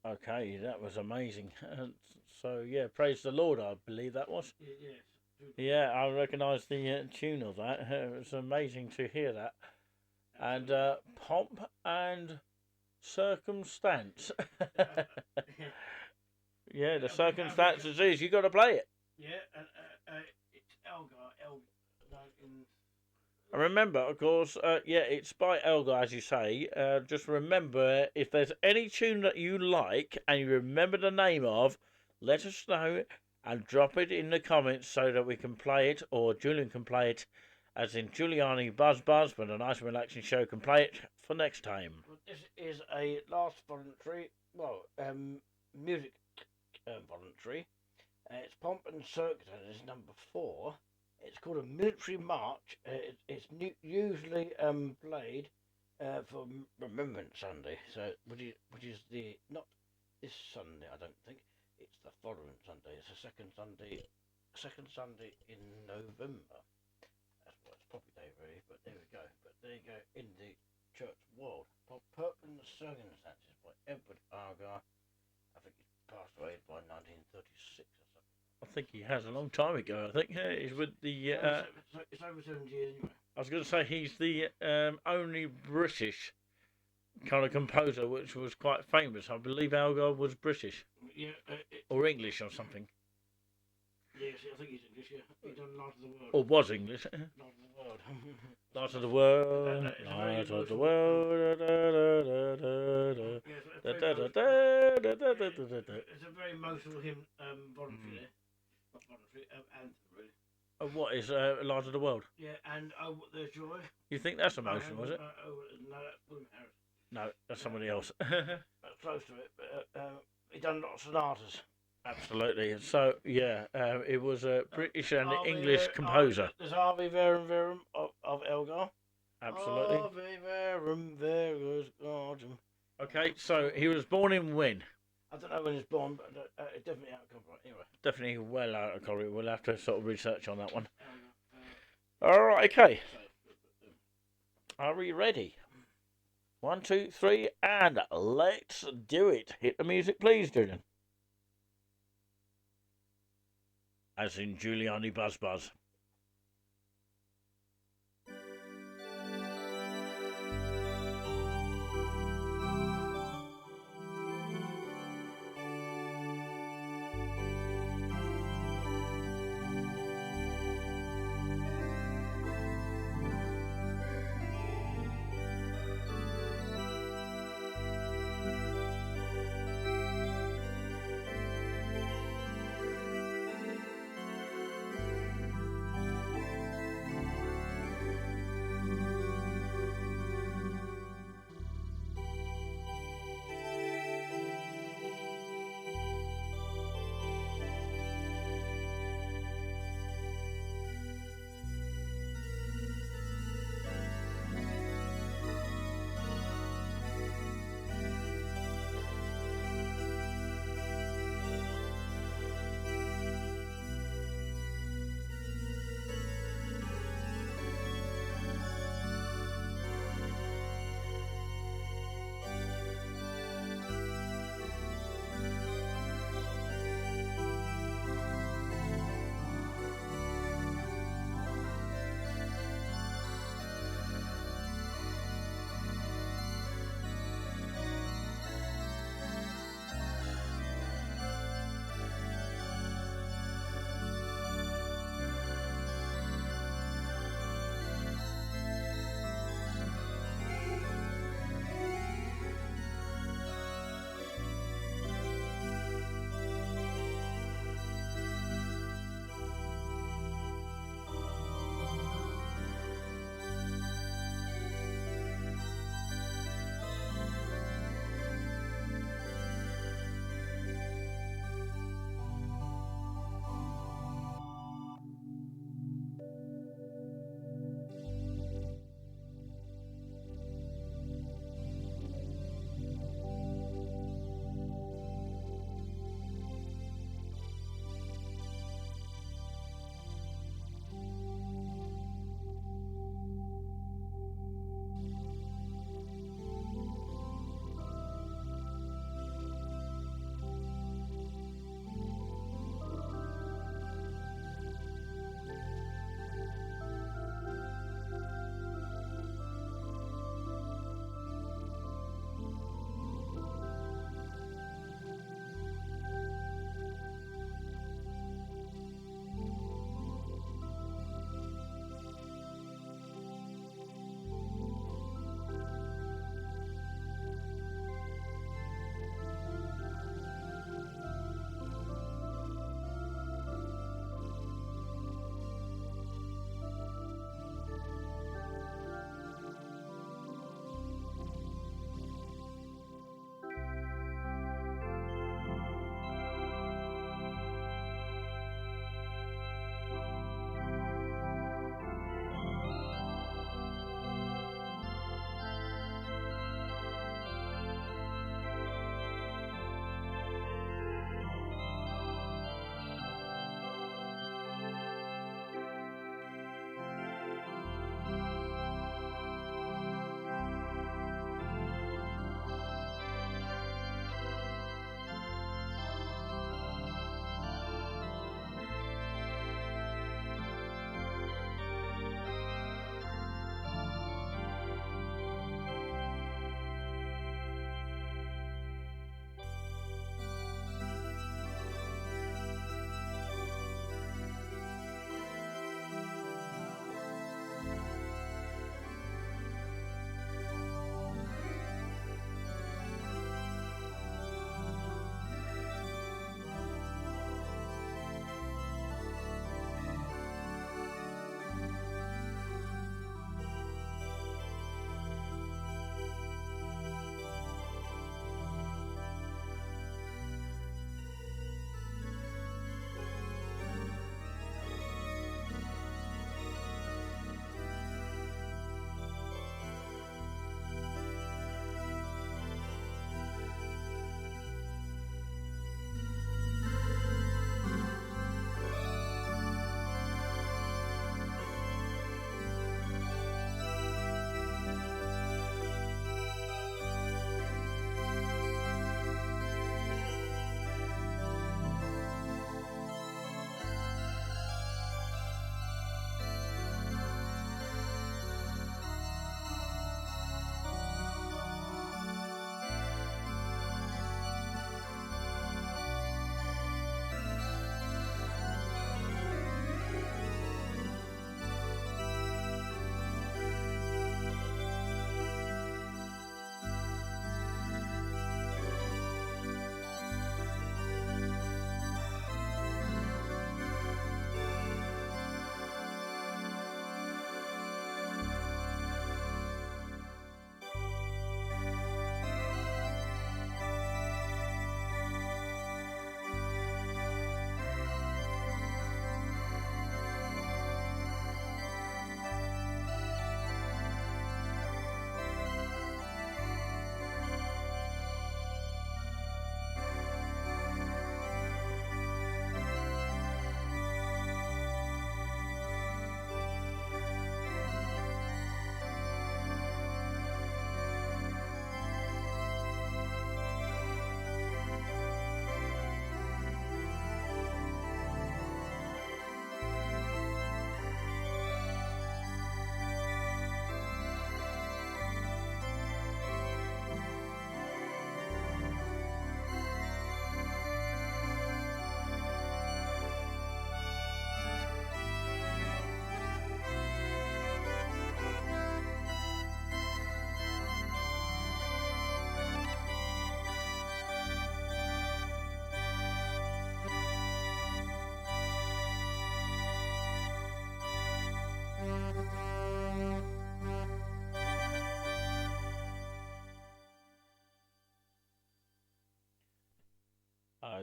Okay, that was amazing. So, yeah, praise the Lord, I believe that was. Yes. Yeah, I recognise the tune of that. It was amazing to hear that. And Pomp and Circumstance. Yeah, the circumstances is you got to play it. Yeah, and it's Elgar in And remember, of course, yeah, it's by Elgar, as you say. Just remember, if there's any tune that you like and you remember the name of, let us know and drop it in the comments so that we can play it, or Julian can play it, as in Giuliani Buzz Buzz, but a nice and relaxing show can play it for next time. This is a last voluntary, music voluntary. It's Pomp and Circus, and it's number 4. It's called a military march. It's usually played for Remembrance Sunday. So, which is the not this Sunday, I don't think. It's the following Sunday. It's the second Sunday in November. That's what it's probably day really, but there we go. But there you go in the church world. Purple Circumstances by Edward Argar. I think he passed away by 1936 or something. I think he has a long time ago. I think he's with the. It's over 70 years anyway. I was going to say he's the only British kind of composer which was quite famous. I believe Elgar was British. Yeah. Or English or something. Yes, I think he's English. Yeah, he done Light of the World. Or was English. Light of the World. Light of the World. Light of the World. It's a very emotional hymn, voluntary there. Not voluntary, anthem really. What is Light of the World? Yeah, and Oh, There's Joy. You think that's emotional, is it? No, that's William Harris. No, that's somebody else. Close to it, but he done a lot of sonatas. Absolutely. So, yeah, it was a British and English composer. There's Ave Verum Verum of Elgar. Absolutely. Ave Verum Verum Gaudium. Okay, so he was born in when? I don't know when he was born, but it's definitely out of copyright. Anyway. Definitely well out of copyright. We'll have to sort of research on that one. All right, okay. Are we ready? 1, 2, 3, and let's do it. Hit the music, please, Julian. As in Giuliani Buzz Buzz.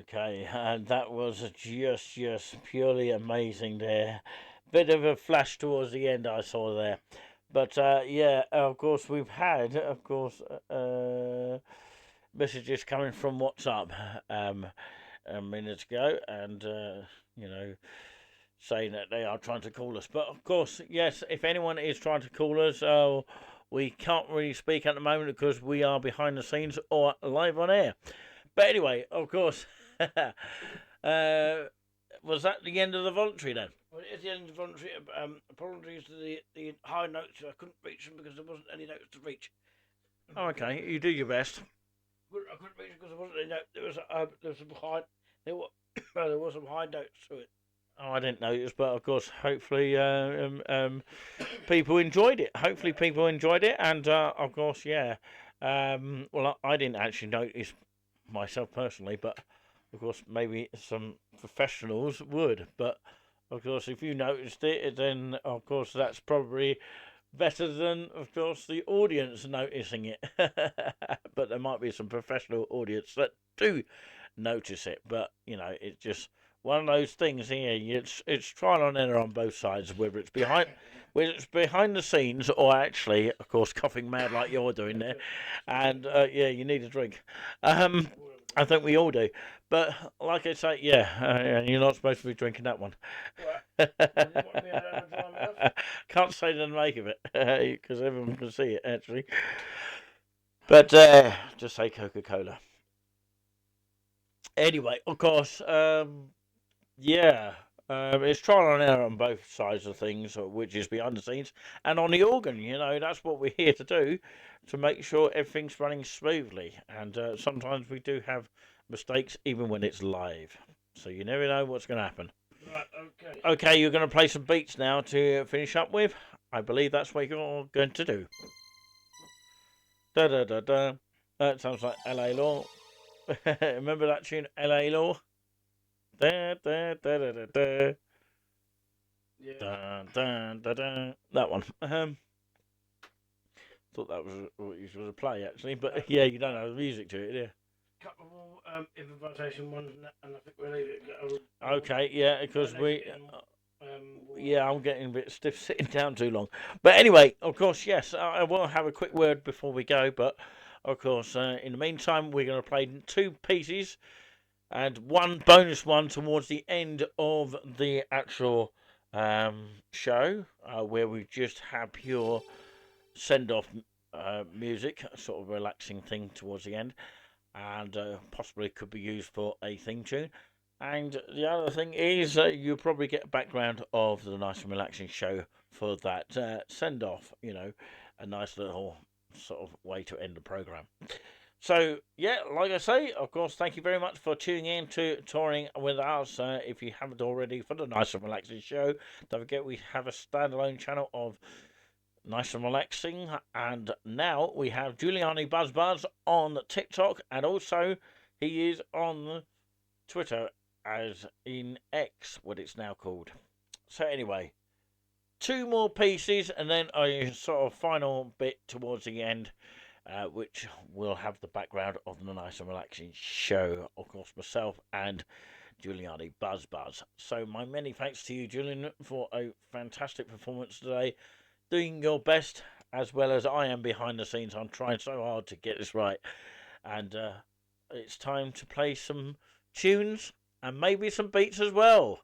Okay, and that was just purely amazing there. Bit of a flash towards the end I saw there. But yeah, of course, we've had, of course, messages coming from WhatsApp a minute ago, and, you know, saying that they are trying to call us. But of course, yes, if anyone is trying to call us, we can't really speak at the moment because we are behind the scenes or live on air. But anyway, of course, was that the end of the voluntary then? Well, it's the end of the voluntary. Apologies to the high notes. I couldn't reach them because there wasn't any notes to reach. Oh, okay, you do your best. I couldn't reach them because there wasn't any notes. There was some high. There was some high notes to it. Oh, I didn't notice, but of course, hopefully, people enjoyed it. Hopefully, people enjoyed it, and of course, yeah. Well, I didn't actually notice myself personally, but of course, maybe some professionals would. But of course, if you noticed it, then of course that's probably better than, of course, the audience noticing it. But there might be some professional audience that do notice it. But you know, it's just one of those things here. It's trial and error on both sides, whether it's behind the scenes or actually, of course, coughing mad like you're doing there. And yeah, you need a drink. I think we all do. But like I say, yeah, you're not supposed to be drinking that one. Can't say the make of it because everyone can see it actually. But just say Coca-Cola. Anyway, of course, yeah. It's trial and error on both sides of things, which is behind the scenes, and on the organ. You know, that's what we're here to do, to make sure everything's running smoothly. And sometimes we do have mistakes, even when it's live. So you never know what's going to happen. Right, okay. Okay, you're going to play some beats now to finish up with. I believe that's what you're going to do. Da da da da. That sounds like LA Law. Remember that tune, LA Law? Da da da da da da. Yeah. Da, da, da, da. That one. Thought that was what you should play actually, but yeah, you don't have the music to it, do you? Couple more improvisation ones, and I think we'll leave it. Okay, yeah, because yeah, I'm getting a bit stiff sitting down too long. But anyway, of course, yes, I will have a quick word before we go. But of course, in the meantime, we're going to play 2 pieces and one bonus one towards the end of the actual show, where we just have pure send-off music, sort of relaxing thing towards the end, and possibly could be used for a theme tune. And the other thing is, you'll probably get a background of the nice and relaxing show for that send off. You know, a nice little sort of way to end the program. So, yeah, like I say, of course, thank you very much for tuning in to Touring with us. If you haven't already, for the nice and relaxing show, don't forget we have a standalone channel of Nice and Relaxing, and now we have Giuliani Buzz Buzz on TikTok, and also he is on Twitter as in X, what it's now called. So anyway, 2 more pieces and then a sort of final bit towards the end, which will have the background of the Nice and Relaxing show, of course, myself and Giuliani Buzz Buzz. So my many thanks to you, Julian, for a fantastic performance today, doing your best as well as I am behind the scenes. I'm trying so hard to get this right, and it's time to play some tunes and maybe some beats as well.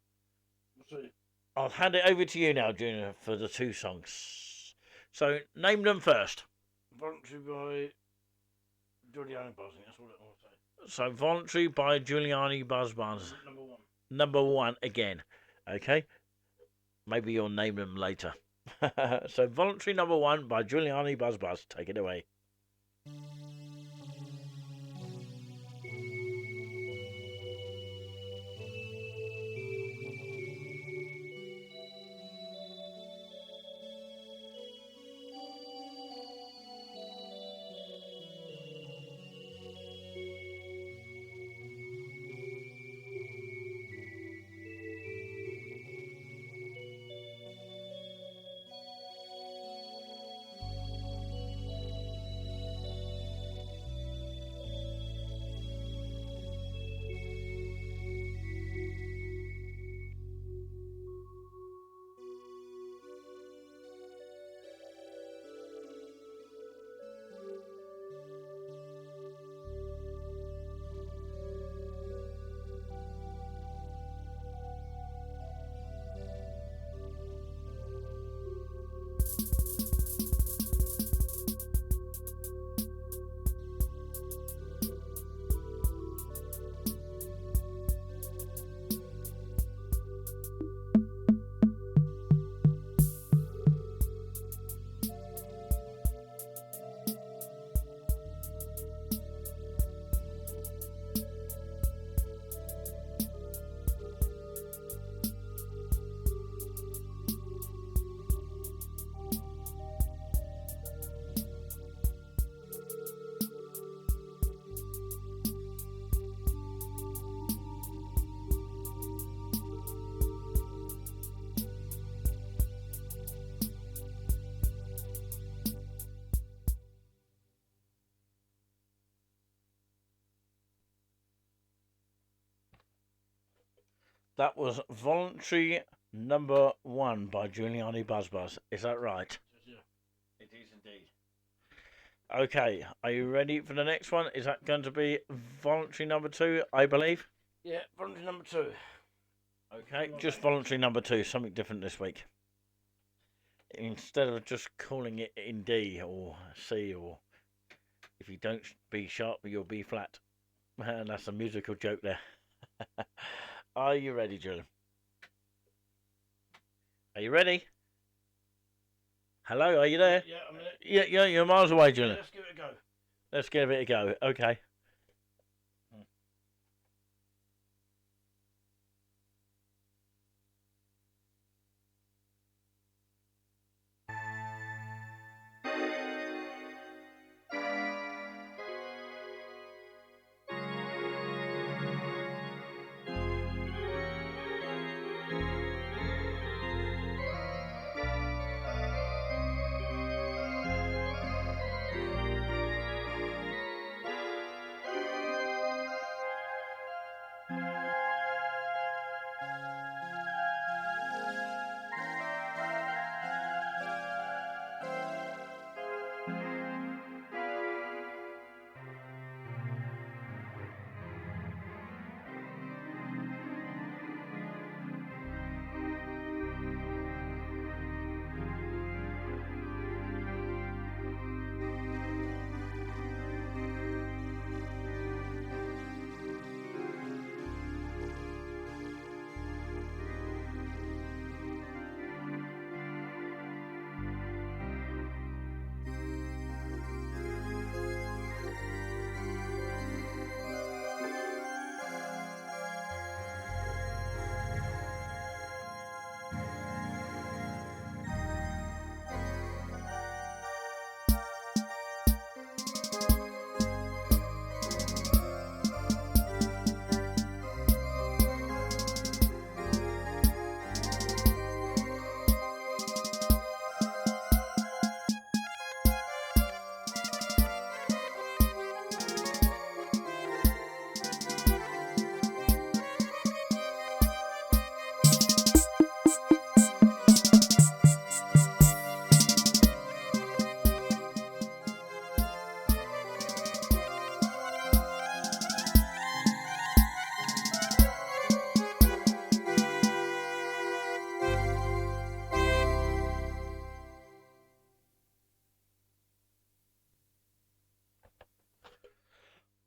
I'll hand it over to you now, Junior, for the 2 songs. So name them first. Voluntary by Giuliani Buzz. That's all I want to say. So Voluntary by Giuliani Buzz Buzz. Number 1. Number 1 again. Okay. Maybe you'll name them later. So Voluntary number 1 by Giuliani Buzz Buzz. Take it away. That was voluntary number 1 by Giuliani Buzz Buzz. Is that right? It is indeed. Okay, are you ready for the next one? Is that going to be voluntary number 2, I believe? Yeah, voluntary number 2. Okay, just voluntary number 2, something different this week. Instead of just calling it in D or C, or if you don't B sharp, you'll B flat. And that's a musical joke there. Are you ready, Julian? Are you ready? Hello, are you there? Yeah, I'm in it. Yeah, you're miles away, Julian. Yeah, let's give it a go. Let's give it a go. Okay.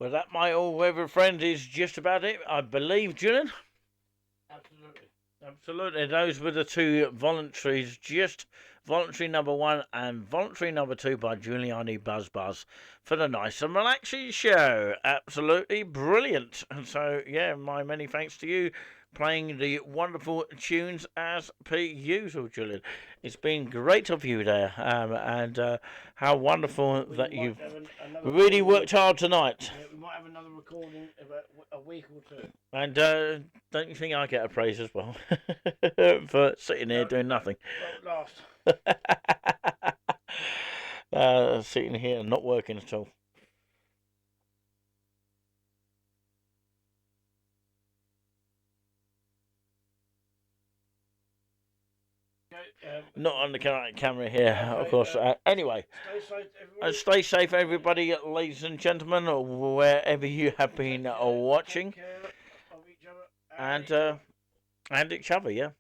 Well, that, my all-weather friend, is just about it, I believe, Julian. Absolutely. Absolutely. Those were the 2 voluntaries, just voluntary number 1 and voluntary number 2 by Giuliani Buzz Buzz for the Nice and Relaxing Show. Absolutely brilliant. And so, yeah, my many thanks to you playing the wonderful tunes as per usual, Julian. It's been great of you there, and how wonderful that you've really worked hard tonight. Yeah, we might have another recording in about a week or 2. And don't you think I get a praise as well for sitting here doing nothing? Last. Sitting here and not working at all. Not on the camera here, of course. Anyway, stay safe, everybody, ladies and gentlemen, wherever you have been watching. And each other, yeah.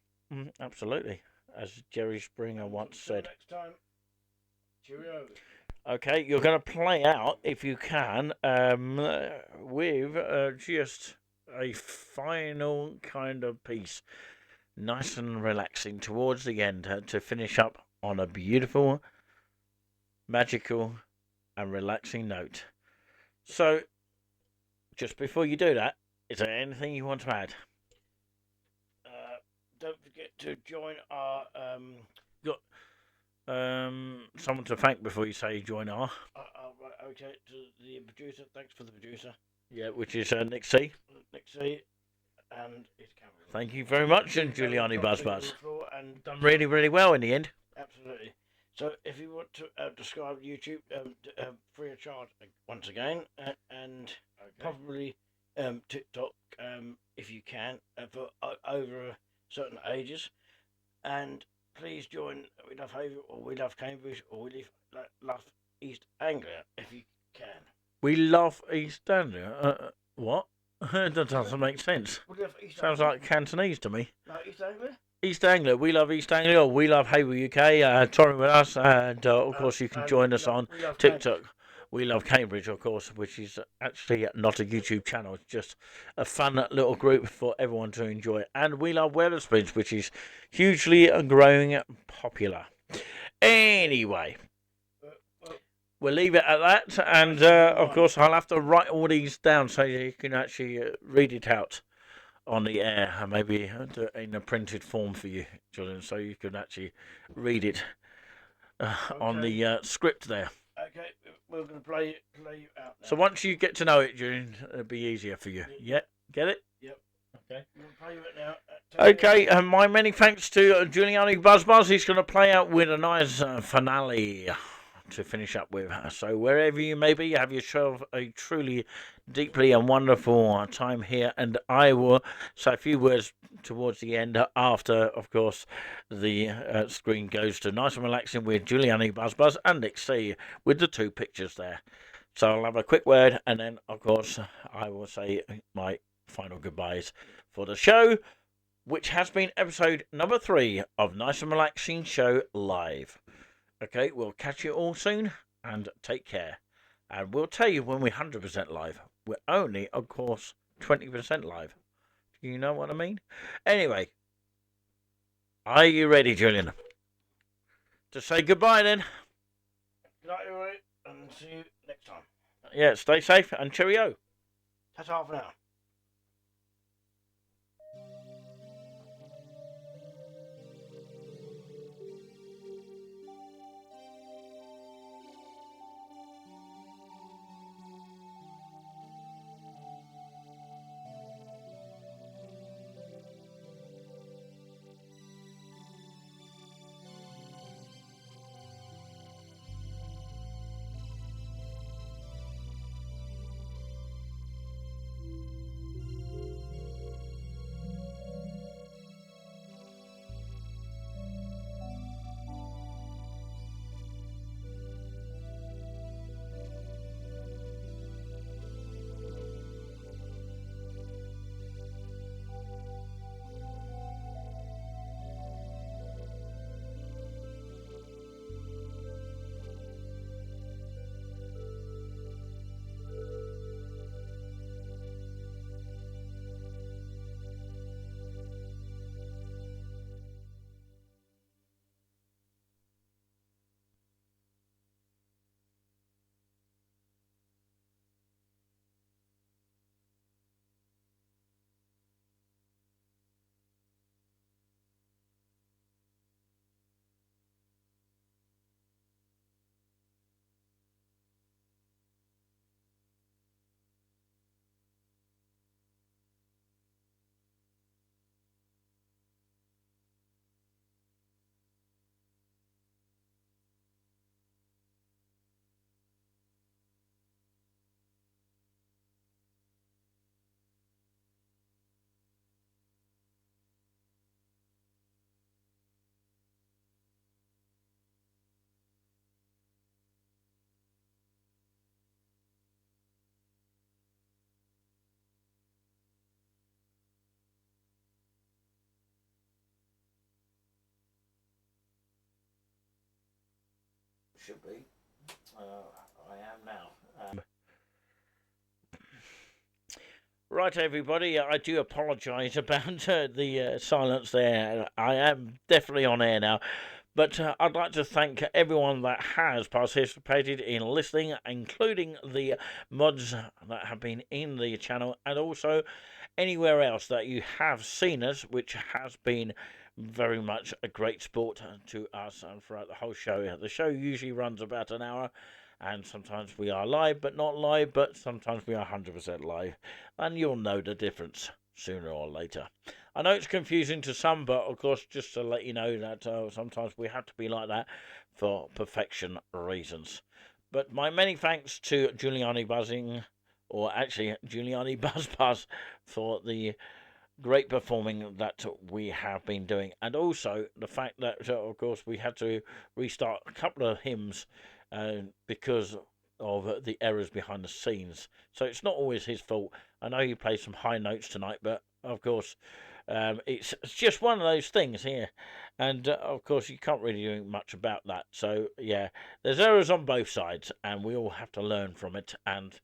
Absolutely. As Jerry Springer once said. Next time. Cheerio. Okay, you're going to play out, if you can, with just a final kind of piece. Nice and relaxing towards the end to finish up on a beautiful, magical and relaxing note. So, just before you do that, is there anything you want to add? Don't forget to join our... Got someone to thank before you say join our... Right, okay, to the producer. Thanks for the producer. Yeah, which is Nick C. Nick C. And his camera. Thank you very much, and Giuliani Buzz Buzz. And done really, really well in the end. Absolutely. So if you want to subscribe to YouTube, free of charge once again, and probably TikTok, if you can, for over certain ages. And please join We Love Haverhill, or We Love Cambridge, or Love East Anglia, if you can. We love East Anglia. What? That doesn't make sense. Sounds like Cantonese to me. No, East Anglia? East Anglia. We love East Anglia, or We Love Haverhill UK. Join with us, and of course you can join us on TikTok. We Love Cambridge, of course, which is actually not a YouTube channel. It's just a fun little group for everyone to enjoy. And We Love Wetherspoons, which is hugely growing popular. Anyway, we'll leave it at that. And, of course, I'll have to write all these down so you can actually read it out on the air, and maybe do it in a printed form for you, Julian, so you can actually read it on the script there. Okay, we're going to play you out now. So once you get to know it, Julian, it'll be easier for you. Yeah, get it? Yep. Okay. We're going to play you it now. Okay, and my many thanks to Giuliani Buzzbuzz. He's going to play out with a nice finale to finish up with. So wherever you may be, have yourself a truly, deeply and wonderful time here. And I will say a few words towards the end after, of course, the screen goes to Nice and Relaxing with Giuliani Buzzbuzz and Nick C with the two pictures there. So I'll have a quick word, and then, of course, I will say my final goodbyes for the show, which has been episode number 3 of Nice and Relaxing Show Live. Okay, we'll catch you all soon, and take care. And we'll tell you when we're 100% live. We're only, of course, 20% live. Do you know what I mean? Anyway, are you ready, Julian? To say goodbye, then? Good night, everybody, and see you next time. Yeah, stay safe, and cheerio. Ta-ta for now. Should be. I am now. Right, everybody, I do apologise about the silence there. I am definitely on air now. But I'd like to thank everyone that has participated in listening, including the mods that have been in the channel, and also anywhere else that you have seen us, which has been very much a great sport to us and throughout the whole show. The show usually runs about an hour, and sometimes we are live but not live, but sometimes we are 100% live, and you'll know the difference sooner or later. I know it's confusing to some, but of course, just to let you know that sometimes we have to be like that for perfection reasons. But my many thanks to Giuliani Buzzing, or actually Giuliani Buzz, for the great performing that we have been doing, and also the fact that, of course, we had to restart a couple of hymns because of the errors behind the scenes. So it's not always his fault. I know he played some high notes tonight, but of course, it's just one of those things here, and of course, you can't really do much about that. So yeah, there's errors on both sides, and we all have to learn from it. And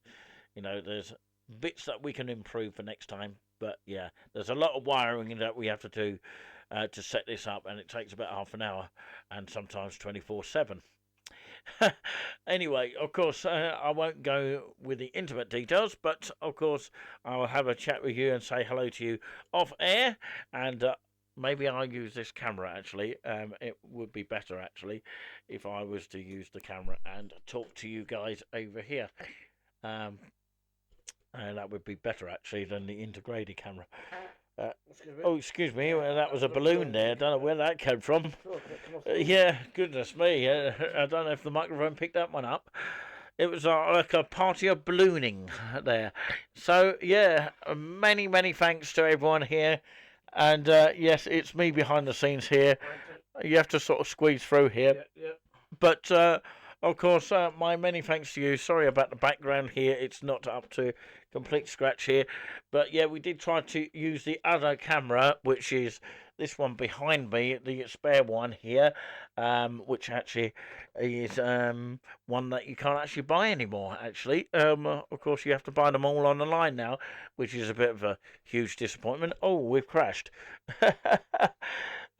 there's bits that we can improve for next time. But yeah, there's a lot of wiring that we have to do to set this up, and it takes about half an hour, and sometimes 24/7. Anyway, of course, I won't go with the intimate details, but of course, I'll have a chat with you and say hello to you off air, and maybe I'll use this camera actually. It would be better actually if I was to use the camera and talk to you guys over here. And that would be better actually than the integrated camera. Excuse me. Well, that was a balloon there. I don't know where that came from. Yeah, goodness me. I don't know if the microphone picked that one up. It was like a party of ballooning there. So, yeah, many, many thanks to everyone here. And, yes, it's me behind the scenes here. You have to sort of squeeze through here. Yeah. But, of course, my many thanks to you. Sorry about the background here. It's not up to complete scratch here. But, yeah, we did try to use the other camera, which is this one behind me, the spare one here, which actually is one that you can't actually buy anymore, actually. Of course, you have to buy them all on the line now, which is a bit of a huge disappointment. Oh, we've crashed.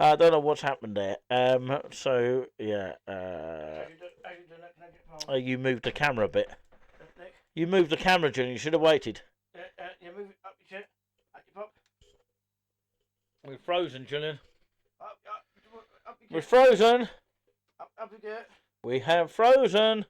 I don't know what's happened there. So, yeah. You moved the camera a bit. You moved the camera, Julian. You should have waited. You move it up your chair. Up your pop. We're frozen, Julian. Up your We're frozen. Up your chair. We have frozen.